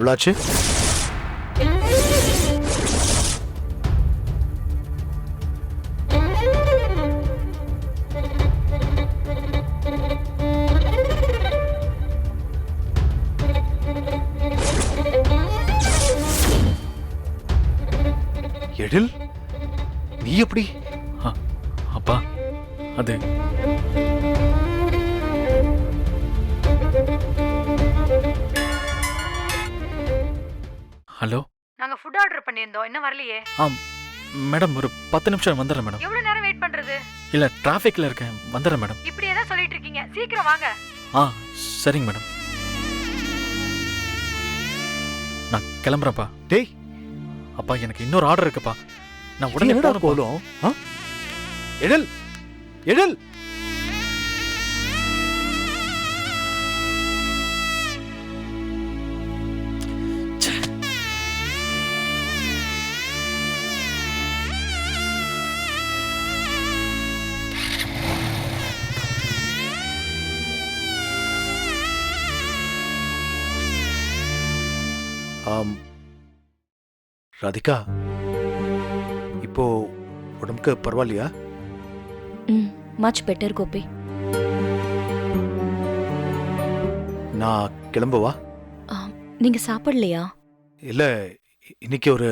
எவ்வளோச்சு? எழில், நீ எப்படி? அப்பா அது ஹலோ, நாங்க ஃபுட் ஆர்டர் பண்ணியிருந்தோம், இன்னும் வரலையே. மேடம் ஒரு 10 நிமிஷம் வந்துடுறேன் மேடம். எவ்வளவு நேரம் வெயிட் பண்றது? இல்ல டிராஃபிக்ல இருக்கேன், வந்துடுறேன் மேடம். இப்படியே தான் சொல்லிட்டு இருக்கீங்க, சீக்கிரம் வாங்க. சரிங்க மேடம், நான் கிளம்புறேன்ப்பா. டேய் அப்பா எனக்கு இன்னொரு ஆர்டர் இருக்குப்பா, நான் உடனே என்னடா போகணும். கோலம்? எழில், எழில், ராதிகா, இப்போ உடம்புக்கு பரவாயில்லையா? Much better Gopi. நான் கிளம்பவா? நீங்க சாப்பிடலையா? இல்ல, இன்னைக்கு ஒரு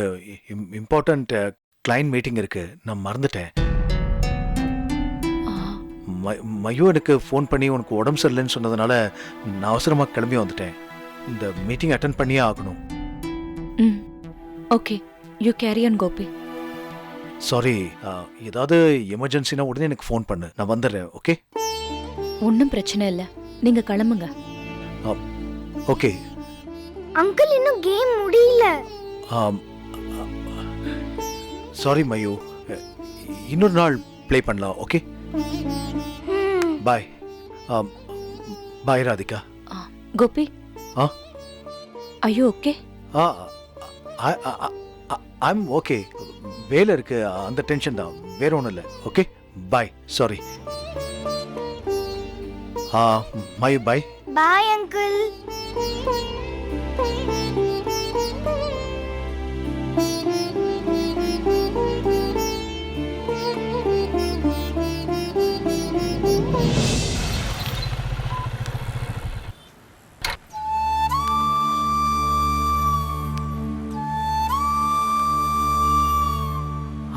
இம்பார்ட்டன்ட் கிளைண்ட் மீட்டிங் இருக்கு, நான் மறந்துட்டேன். மயு எனக்கு ஃபோன் பண்ணி உனக்கு உடம்பு சரியில்லைன்னு சொன்னதுனால நான் அவசரமா கிளம்பி வந்துட்டேன். இந்த மீட்டிங் அட்டென்ட் பண்ணியே ஆகணும். Okay, you carry on Gopi. Sorry, ஏதாவது எமர்ஜென்சினா உடனே எனக்கு ஃபோன் பண்ணு, நான் வந்துடுறேன். ஓகே? ஒன்றும் பிரச்சனை இல்லை, நீங்க கிளம்புங்க. ஓகே. அங்கிள் இன்னும் கேம் முடியல. சாரி மயு, இன்னொரு நாள் ப்ளே பண்ணலாம். ஓகே, பாய். பாய் ராதிகா. கோபி, ஐயோ ஓகே? I'm okay. வேலை இருக்கு, அந்த டென்ஷன் தான், வேற ஒன்றும் இல்லை. Okay, bye. சாரி. மயு, பாய். Bye uncle.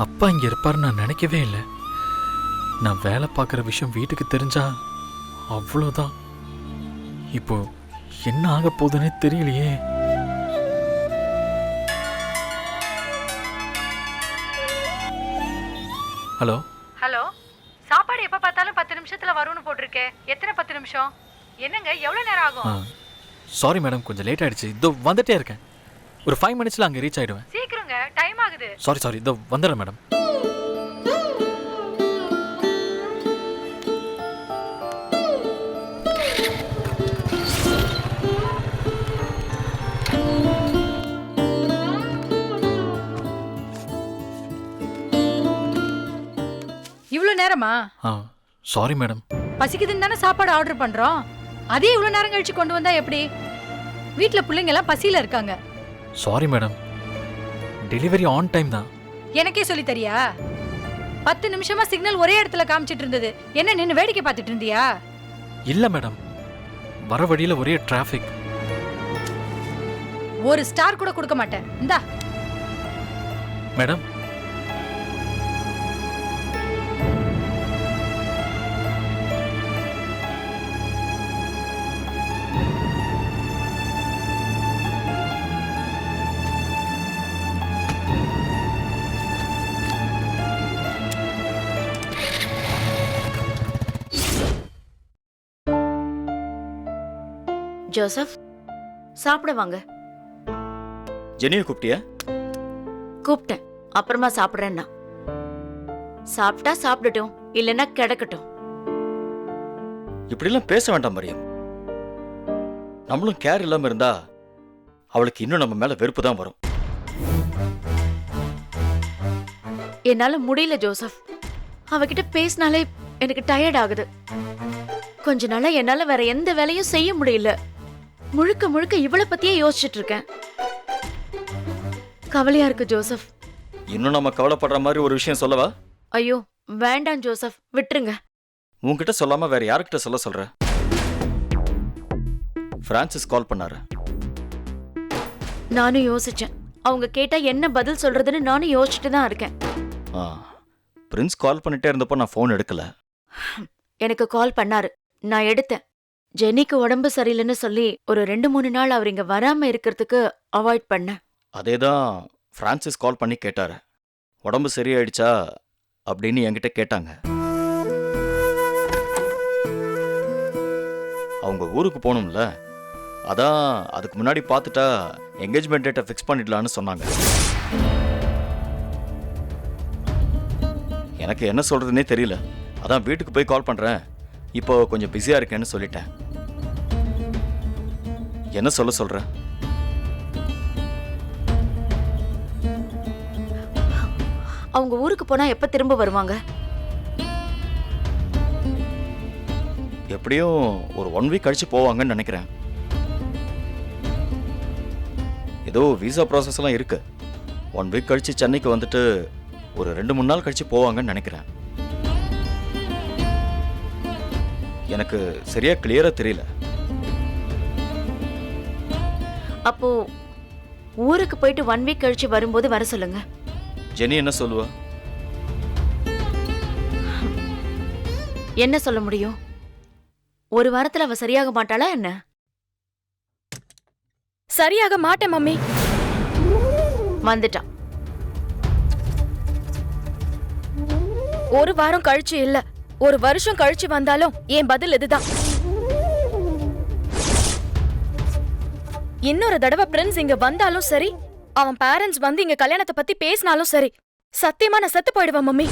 அப்பா இங்க இருப்பாரு நான் நினைக்கவே இல்லை. நான் வேலை பார்க்குற விஷயம் வீட்டுக்கு தெரிஞ்சா அவ்வளோதான். இப்போ என்ன ஆக போகுதுன்னே தெரியலையே. ஹலோ ஹலோ, சாப்பாடு எப்ப பார்த்தாலும் 10 நிமிஷத்துல வரும்னு போட்டிருக்கே, எத்தனை 10 நிமிஷம்? என்னங்க எவ்வளவு நேரம் ஆகும்? சாரி மேடம், கொஞ்சம் லேட் ஆயிடுச்சு. இதோ வந்துட்டே இருக்கேன், ஒரு 5 மினிட்ஸ்ல அங்கே ரீச் ஆயிடுவேன். சீக்கிரங்க, டைம் ஆகுது. சாரி, இதோ வந்துடுறேன் மேடம். இவ்வளவு நேரமா? Sorry madam. பசிக்குதுன்னு தானே சாப்பாடு ஆர்டர் பண்றோம், அதே இவ்வளவு நேரம் கழிச்சு கொண்டு வந்தா எப்படி? வீட்டுல பிள்ளைங்க எல்லாம் பசியில இருக்காங்க. Sorry madam, delivery on time தான். எனக்கே சொல்லி தரியா? 10 நிமிஷமா சிக்னல் ஒரே இடத்துல காமிச்சிட்டு இருந்தது, என்ன நின்னு வேடிக்கை பார்த்துட்டு இருந்தியா? இல்ல மேடம், வர வழியில ஒரே டிராஃபிக். ஒரு ஸ்டார் கூட கொடுக்க மாட்டேன். இந்தா மேடம். ஜோசப், சாப்பிட வாங்க. ஜெனியை கூப்பிட்டியா? கூப்பிட்டேன், அப்புறமா சாப்பிடுறேன்னா. சாப்பிட்டா சாப்பிடட்டும், இல்லைன்னா கிடக்கட்டும். இப்படிலாம் பேச வேண்டாம் மரியம். நம்மளும் கேர் இல்லாம இருந்தா அவளுக்கு இன்னும் நம்ம மேல வெறுப்பு தான் வரும். என்னால முடியல ஜோசப், அவகிட்ட பேசினாலே எனக்கு டயர்ட் ஆகுது. கொஞ்ச நாளா என்னால வேற எந்த வேலையும் செய்ய முடியல. முழுக்க முழுக்க இவளை பத்தியே யோசிச்சுட்டு இருக்கேன். கவலையா இருக்கு ஜோசப். இன்னும் நம்ம கவலைப்படுற மாதிரி ஒரு விஷயம் சொல்லவா? ஐயோ வேண்டாம் ஜோசப், விட்டுருங்க. உன்கிட்ட சொல்லாம வேற யாருக்கிட்ட சொல்ற? பிரான்சிஸ் கால் பண்ணாரு. நானும் யோசிச்சேன். அவங்க கேட்டா என்ன பதில் சொல்றதுன்னு நானும் யோசிச்சுட்டு தான் இருக்கேன். பிரின்ஸ் கால் பண்ணிட்டே இருந்தப்போ நான் ஃபோன் எடுக்கல. எனக்கு கால் பண்ணாரு, நான் எடுத்தேன். ஜெனிக்கு உடம்பு சரியில்லைன்னு சொல்லி ஒரு 2-3 நாள் அவர் இங்க வராம இருக்கிறதுக்கு அவாய்ட் பண்ணேன். அதேதான் பிரான்சிஸ் கால் பண்ணி கேட்டாரு. உடம்பு சரியாயிடுச்சா அப்படின்னு என்கிட்ட கேட்டாங்க. அவங்க ஊருக்கு போகணும்ல, அதான் அதுக்கு முன்னாடி பார்த்துட்டா என்கேஜ்மெண்ட் டேட்டை ஃபிக்ஸ் பண்ணிடலான்னு சொன்னாங்க. எனக்கு என்ன சொல்றதுன்னே தெரியல. அதான் வீட்டுக்கு போய் கால் பண்றேன், இப்போ கொஞ்சம் பிஸியா இருக்கேன்னு சொல்லிட்டேன். என்ன சொல்ற? அவங்க ஊருக்கு போனா எப்ப திரும்ப வருவாங்க? எப்படியும் ஒரு 1 வீக் கழிச்சு போவாங்கன்னு நினைக்கிறேன். ஏதோ விசா ப்ராசஸ் எல்லாம் இருக்கு. 1 வீக் கழிச்சு சென்னைக்கு வந்துட்டு ஒரு 2-3 நாள் கழிச்சு போவாங்கன்னு நினைக்கிறேன். எனக்கு சரியா கிளியரா தெரியல. அப்போ ஊருக்கு போயிட்டு 1 வீக் கழிச்சு வரும்போது வர சொல்லுங்க. ஜெனி என்ன சொல்லுவா? என்ன சொல்ல முடியும்? ஒரு வாரத்துல அவ சரியாக மாட்டாளா என்ன? சரியாக மாட்டேன் மம்மி. வந்துட்டான். ஒரு வாரம் கழிச்சு இல்ல, ஒரு வருஷம் கழிச்சு வந்தாலும் என் பதில் இதுதான். இன்னொரு தடவை பிரின்ஸ் இங்க வந்தாலும் சரி, அவன் பேரண்ட்ஸ் வந்து இங்க கல்யாணத்தை பத்தி பேசினாலும் சரி, சத்தியமா நான் செத்து போயிடுவேன் மம்மி.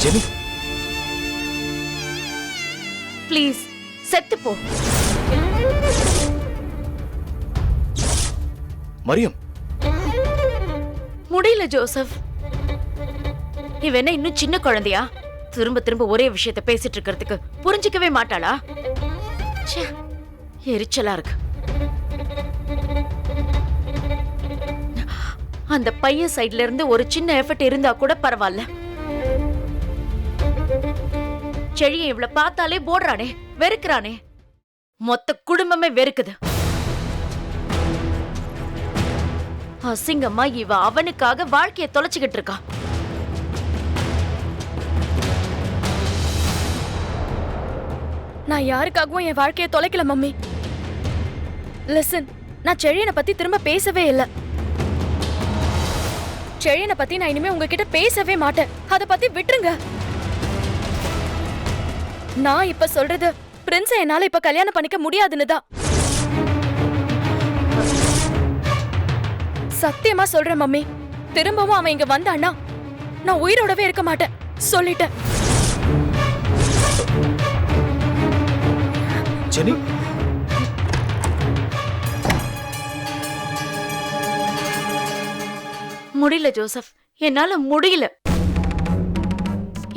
ஜெனி ப்ளீஸ் செத்து போ. மரியம், முடியல ஜோசப். இவ என்ன இன்னும் சின்ன குழந்தையா? திரும்ப திரும்ப ஒரே விஷயத்தை பேசிட்டு இருக்கிறதுக்கு புரிஞ்சிக்கவே மாட்டாளா? ச்சே, எரிச்சலா இருக்கு. அந்த பையன் சைடுல இருந்து ஒரு சின்ன எஃபர்ட் இருந்தா கூட பரவாயில்ல. செழியை இவள பார்த்தாலே போடுறானே, வெறுக்கிறானே. மொத்த குடும்பமே வெறுக்குது. அசிங்கமா இவ அவனுக்காக வாழ்க்கைய தொலைச்சுக்கிட்டு இருக்கா. நான் யாருக்காகவும் என் வாழ்க்கையை தொலைக்கல மம்மி. லிசன், நான் செழியனை பத்தி திரும்ப பேசவே இல்ல. செழியனை பத்தி நான் இனிமே உங்ககிட்ட பேசவே மாட்டேன். அத பத்தி விட்டுருங்க. நான் இப்ப சொல்றது பிரின்ஸை என்னால இப்ப கல்யாணம் பண்ணிக்க முடியாதுன்னு தான். சத்தியமா சொல்றேன் மம்மி, திரும்பவும் அவன் இங்க வந்தான்னா நான் உயிரோடவே இருக்க மாட்டேன், சொல்லிட்டேன். ஜெனி முடியல ஜோசப், என்னால முடியல.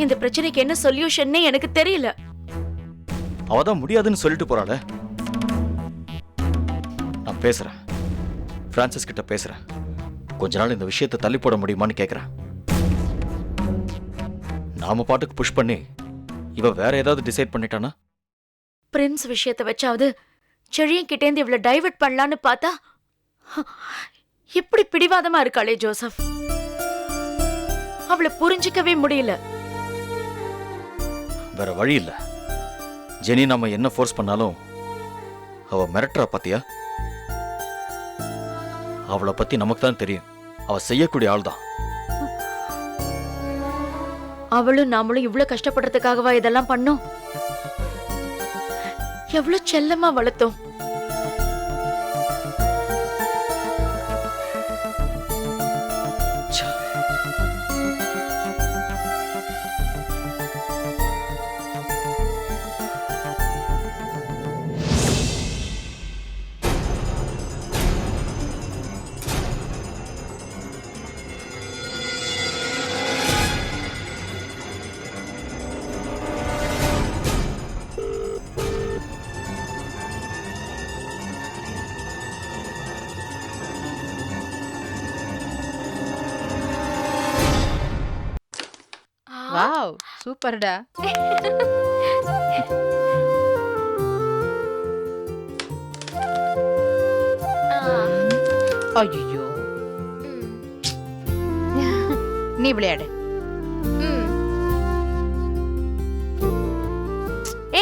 இந்த பிரச்சனைக்கு என்ன சொல்யூஷன் எனக்கு தெரியல. அவதான் முடியாதுன்னு சொல்லிட்டு போறாள. நான் பேசுறேன், பிரான்சிஸ் கிட்ட பேசுறேன். கொஞ்ச நாள் இந்த விஷயத்தை தள்ளி போட முடியுமான்னு கேக்குறேன். நாம பாட்டுக்கு புஷ் பண்ணி இவ வேற ஏதாவது டிசைட் பண்ணிட்டானா? பிரின்ஸ் விஷயத்தை வச்சாவது செழியன் கிட்டேந்து இவ்வளவு டைவர்ட் பண்ணலான்னு பார்த்தா இப்படி பிடிவாதமா இருக்காளே ஜோசப். அவளை புரிஞ்சிக்கவே முடியல. வேற வழி இல்ல. ஜெனி நம்ம என்ன ஃபோர்ஸ் பண்ணாலும் அவ மிரட்டுறா பாத்தியா? அவளை பத்தி நமக்கு தான் தெரியும். அவ செய்யக்கூடிய ஆள் தான். அவளும் நாமளும் இவ்வளவு கஷ்டப்படுறதுக்காகவா இதெல்லாம் பண்ணோம்? எவ்வளவு செல்லமா வளர்த்தோம். வாவ் சூப்பர்டா. ஐயோ நீ விளையாடு.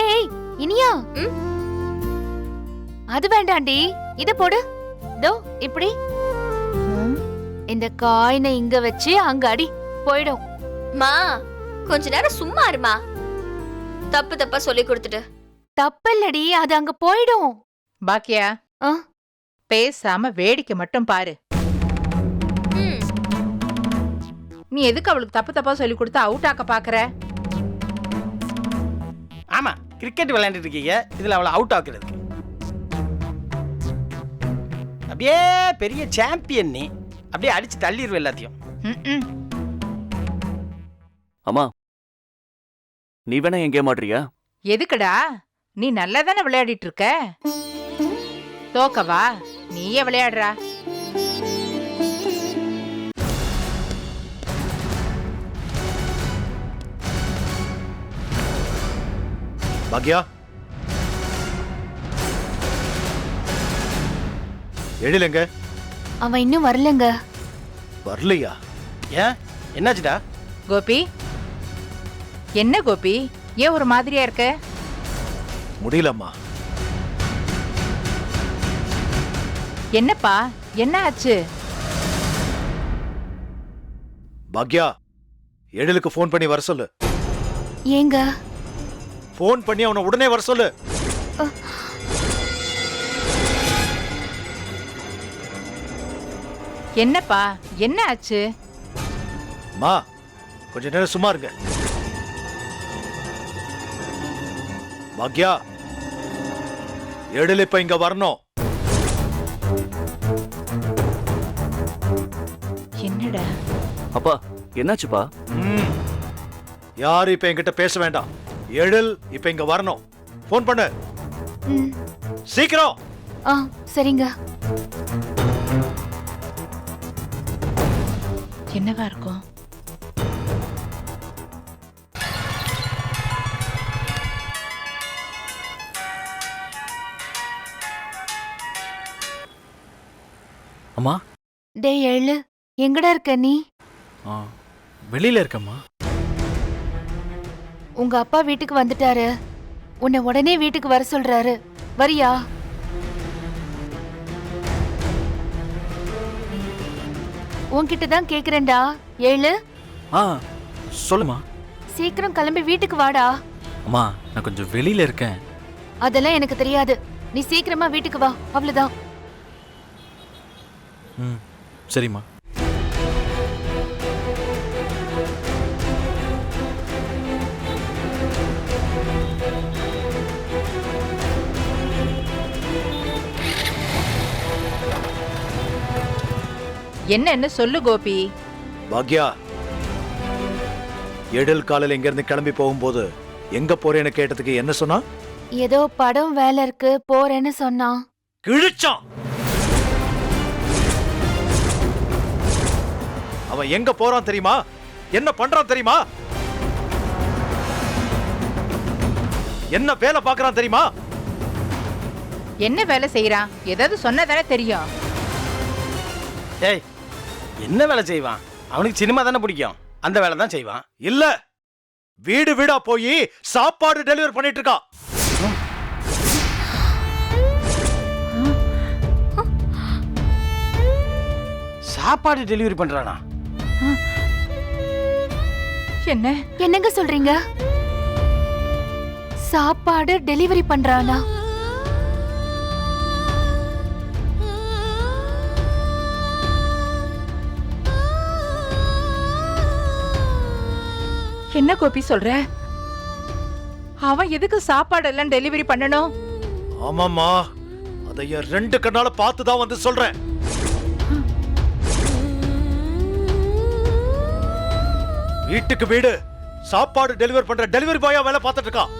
ஏய் இனியா, அது வேண்டாண்டி, இத போடு. தோ இப்படி இந்த காயினை இங்க வச்சு அங்க அடி, போயிடும். மா கொஞ்ச நேரம் சும்மா இருமா. தப்பு தப்பா சொல்லி கொடுத்துட்டு. தப்பில்லடி, அது அங்க போயிடும். பாக்கியா ஆ? பேசாம வேடிக்கை மட்டும் பாரு. ம், நீ எதுக்கு அவளுக்கு தப்பு தப்பா சொல்லி கொடுத்து அவுட் ஆக்க பாக்குற? ஆமா, கிரிக்கெட் விளையாண்டுட்டு இருக்கீங்க, இதுல அவளை அவுட் ஆக்குறதுக்கு. அப்படியே பெரிய சாம்பியன் நீ, அப்படியே அடிச்சு தள்ளிடுவேன் எல்லாத்தையும். ம்ம். அம்மா, நீ வேணா என் கேம் ஆடுறியா? எதுக்குடா? நீ நல்லா தானே விளையாடிட்டு இருக்க. தோக்கவா? நீயே விளையாடுறா. பாக்யா, எழிலங்க அவன் இன்னும் வரலங்க. வரலையா? ஏன், என்னாச்சுடா? கோபி, என்ன கோபி, ஏன் ஒரு மாதிரியா இருக்க? முடியலம்மா. என்னப்பா, என்ன ஆச்சு? பாக்யா, எழிலுக்கு ஃபோன் பண்ணி வர சொல்லு. ஏங்க? ஃபோன் பண்ணி அவனை உடனே வர சொல்லு. என்னப்பா, என்ன ஆச்சு? மா, கொஞ்ச நேரம் சும்மா இருங்க. பாக்யா, எழில் இப்ப இங்க வரணும். என்னடா? அப்பா, என்னாச்சுப்பா? யாரும் இப்ப என்கிட்ட பேச வேண்டாம். எழில் இப்ப இங்க வரணும். ஃபோன் பண்ணு ம். சீக்கிரம். ஆ சரிங்க. என்னவா இருக்கும்? அம்மா, டேய் எழு, எங்கடா இருக்க நீ? ஆ, வெளியில இருக்கம்மா. உங்க அப்பா வீட்டுக்கு வந்துட்டாரு. உன்னை உடனே வீட்டுக்கு வர சொல்றாரு. வரியா? உன்கிட்ட தான் கேக்குறேன்டா. ஏழு, ஆ, சொல்லுமா. சீக்கிரம் கிளம்பி வீட்டுக்கு வாடா. அம்மா, நான் கொஞ்சம் வெளியில இருக்கேன். அதெல்லாம் எனக்கு தெரியாது. நீ சீக்கிரமா வீட்டுக்கு வா, அவ்வளவுதான். ம், சரிம்மா. என்ன சொல்லு கோபி. பாக்யா, எழில் காலையில் இங்க இருந்து கிளம்பி போகும்போது எங்க போறேன்னு கேட்டதுக்கு என்ன சொன்னா? ஏதோ படம் வேலை இருக்கு போறேன்னு சொன்னான். கிழிச்சான். அவன் எங்க போறான் தெரியுமா? என்ன பண்றான் தெரியுமா? என்ன வேலை பார்க்கறான் தெரியுமா? என்ன வேலை செய்யறான்? ஏதாவது சொன்னதானே தெரியும். ஏய், என்ன வேலை செய்வான்? அவனுக்கு சினிமா தானே பிடிக்கும், அந்த வேலை தான் செய்வான். இல்ல, வீடு வீடா போய் சாப்பாடு டெலிவரி பண்ணிட்டு இருக்கான். சாப்பாடு டெலிவரி பண்றானா? என்ன? என்னங்க சொல்றீங்க? சாப்பாடு டெலிவரி பண்றானா? என்ன கோபி சொல்ற? அவன் எதுக்கு சாப்பாடு எல்லாம் டெலிவரி பண்ணணும்? ஆமாமா, அதை என் 2 கண்ணால பார்த்து தான் வந்து சொல்றேன். வீட்டுக்கு வீடு சாப்பாடு டெலிவரி பண்ற டெலிவரி பாயா வேலை பார்த்துட்டு இருக்கான்.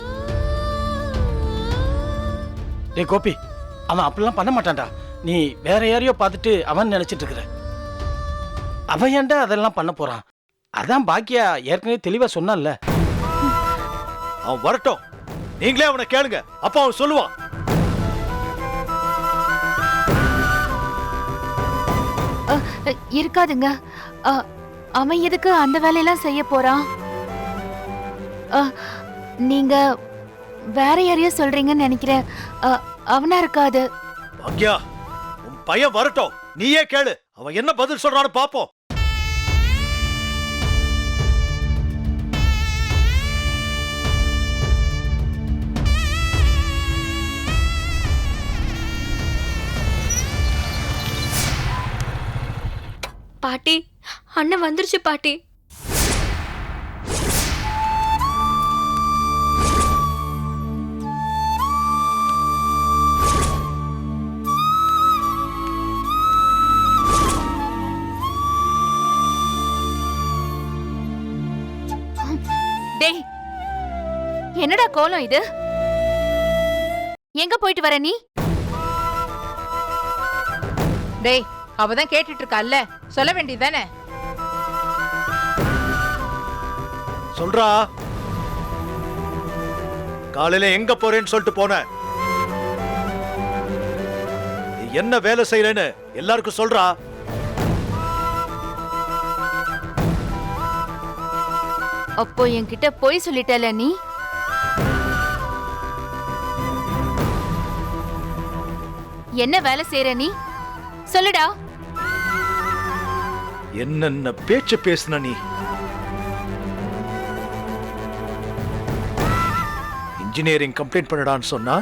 டேய் கோபி, அவன் அப்படிலாம் பண்ண மாட்டான்டா. நீ வேற யாரையோ பார்த்துட்டு அவன் நினைச்சிட்டு இருக்கிற. அவன் ஏன்டா அதெல்லாம் பண்ண போறான்? அதான் பாக்கியா ஏற்கனவே தெளிவா சொன்னான்ல. அவன் வரட்டும், நீங்களே அவனை கேளுங்க, அப்ப அவன் சொல்லுவான். இருக்காதுங்க. அவன் எதுக்கு அந்த வேலையெல்லாம் செய்ய போறான்? நீங்க வேற யாரையோ சொல்றீங்கன்னு நினைக்கிறேன். அவனா இருக்காது. பாக்யா, உன் பையன் வரட்டும், நீயே கேளு, அவன் என்ன பதில் சொல்றான்னு பாப்போம். பாட்டி, அண்ணன் வந்துருச்சு பாட்டி. டேய், என்னடா கோலம் இது? எங்க போயிட்டு வர நீ? டேய், அவதான் கேட்டுட்டு இருக்கால்ல, சொல்ல வேண்டியதானே? சொல்றா, காலையில எங்க போறேன்னு சொல்லிட்டு போன? நீ என்ன வேலை செய்யறேன்னு எல்லாருக்கும் சொல்றா. அப்போ என்கிட்ட போய் சொல்லிட்டல நீ? என்ன வேலை செய்யற நீ? சொல்லுடா. என்னென்ன பேச்சு பேசுன நீ? இன்ஜினியரிங் கம்ப்ளீட் பண்ணடான்னு சொன்னா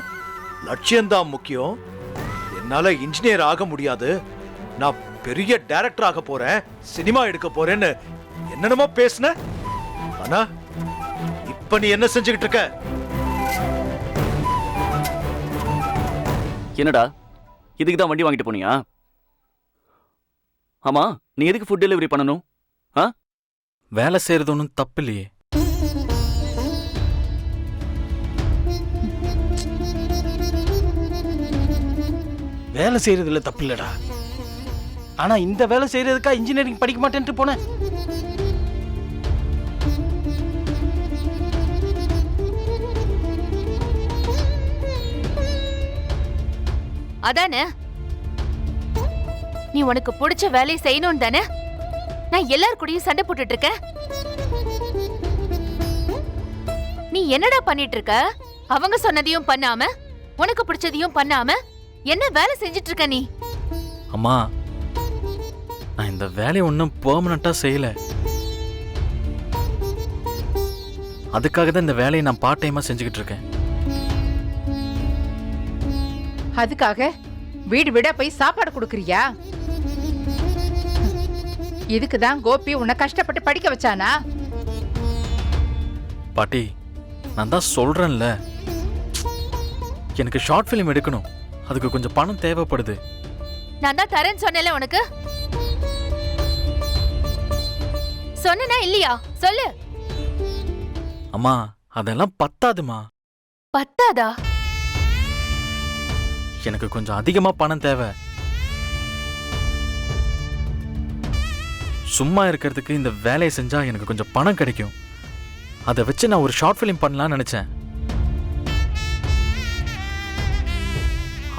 லட்சியம்தான் முக்கியம். என்னால இன்ஜினியர் ஆக முடியாது, நான் பெரிய டைரக்டர் ஆக போறேன், சினிமா எடுக்க போறேன்னு என்னென்னமோ பேசுன. ஆனா இப்ப நீ என்ன செஞ்சுக்கிட்டு இருக்க? என்னடா, இதுக்கு தான் வண்டி வாங்கிட்டு போனியா? ஆமா, நீ எதுக்கு ஃபுட் டெலிவரி பண்ணணும்? வேலை செய்யறது ஒன்றும் தப்பு இல்லையே. வேலை செய்யறதுல தப்பு இல்லடா. ஆனா இந்த வேலை செய்யறதுக்கா இன்ஜினியரிங் படிக்க மாட்டேன்ட்டு போனேன். அதானே, நீ உனக்கு பிடிச்ச வேலையை செய்யணும் தானே நான் எல்லார் கூடயும் சண்டை போட்டுட்டு இருக்கேன். நீ என்னடா பண்ணிட்டு இருக்க? அவங்க சொன்னதையும் பண்ணாம, உனக்கு பிடிச்சதையும் பண்ணாம என்ன வேலை செஞ்சிட்டு இருக்க நீ? அம்மா, நான் இந்த வேலையை ஒன்றும் பெர்மனண்டா செய்யல. அதுக்காக தான் இந்த வேலையை நான் பார்ட் டைமா செஞ்சுக்கிட்டு இருக்கேன். அதுக்காக வீடு வீடா போய் சாப்பாடு கொடுக்கறியா? இதுக்குதான் கோபி உன்னை கஷ்டப்பட்டு படிக்க வச்சானா? பாட்டி, நான் தான் சொல்றேன்ல, எனக்கு ஷார்ட் ஃபிலிம் எடுக்கணும், அதுக்கு கொஞ்சம் பணம் தேவைப்படுது. நான் தான் தரேன்னு சொன்னேன்ல உனக்கு. சொன்னா இல்லையா? சொல்லு. அம்மா, அதெல்லாம் பத்தாதுமா. பத்தாதா? எனக்கு கொஞ்சம் அதிகமா பணம் தேவை. சும்மா இருக்கிறதுக்கு இந்த வேலையை செஞ்சா எனக்கு கொஞ்சம் பணம் கிடைக்கும். அதை வச்சு நான் ஒரு ஷார்ட் ஃபிலிம் பண்ணலாம்னு நினைச்சேன்.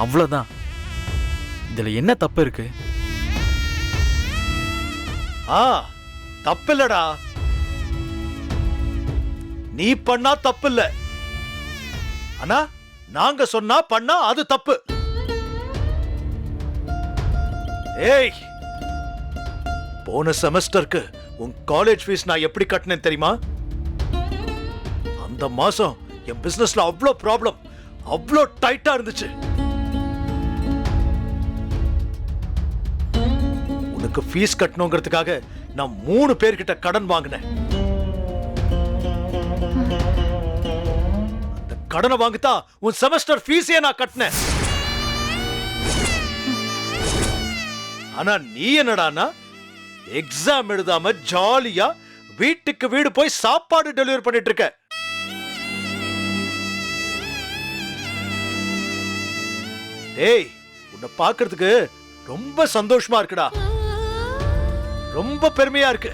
அவ்வளவுதான். இதுல என்ன தப்பு இருக்கு? தப்பில்லடா, நீ பண்ணா தப்பில்ல. ஆனா நாங்க சொன்னா பண்ணா அது தப்பு. ஏய், போன செமஸ்டருக்கு உன் காலேஜ் ஃபீஸ் நான் எப்படி கட்டினேன் தெரியுமா? அந்த மாசம் என் பிசினஸ்ல அவ்வளோ ப்ராப்ளம், அவ்வளோ டைட்டா இருந்துச்சு. உனக்கு ஃபீஸ் கட்டணுங்கிறதுக்காக நான் 3 பேர்கிட்ட கடன் வாங்கினேன். அந்த கடனை வாங்கிட்டா உன் செமஸ்டர் ஃபீஸே நான் கட்டினேன். ஆனா நீ என்னடானா எக்ஸாம் எழுதாம ஜாலியா வீட்டுக்கு வீடு போய் சாப்பாடு டெலிவரி பண்ணிட்டு இருக்க. ஏய், உன்னை பார்க்கிறதுக்கு ரொம்ப சந்தோஷமா இருக்குடா, ரொம்ப பெருமையா இருக்கு.